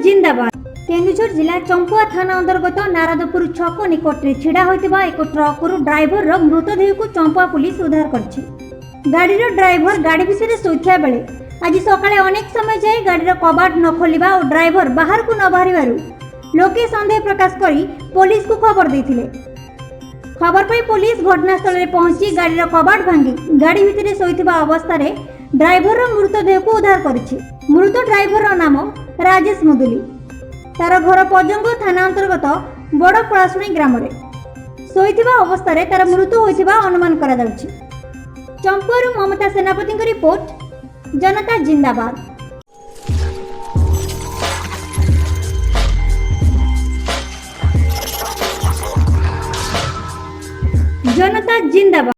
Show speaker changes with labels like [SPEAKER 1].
[SPEAKER 1] जिंदाबाद। केन्दुझर जिला चंपुआ थाना अंतर्गत नारदपुर छक निकट में छिड़ा होइतिबा एक ट्रकरू ड्राइवर मृतदेह को चंपुआ पुलिस उद्धार करछि। गाड़ीर ड्राइवर गाड़ी भितर शोइथिया बेले आज सकाळे अनेक समय जाए गाड़ीर कबाट न खोलिबा और ड्राइवर बाहर को न बाहरिबारु लोके संदेह प्रकाश करी पुलिस को खबर देथिले। खबर पाई पुलिस घटनास्थल में पहुंची गाड़ीर कबाट भांगी गाड़ी भितर शोइथिबा अवस्था रे ड्राइवर मृतदेह को उद्धार करिछि। मृत ड्राइवर नाम राजेश मुदुली। तार घर पजंग थाना अंतर्गत बड़ पଳାଶୁଣୀ ग्राम रे शोइथिबा अवस्था रे तार मृत्यु होइथिबा अनुमान करा जाउछि। चंपुआरु ममता सेनापति की रिपोर्ट, जनता जिंदाबाद। जनता जिंदाबाद।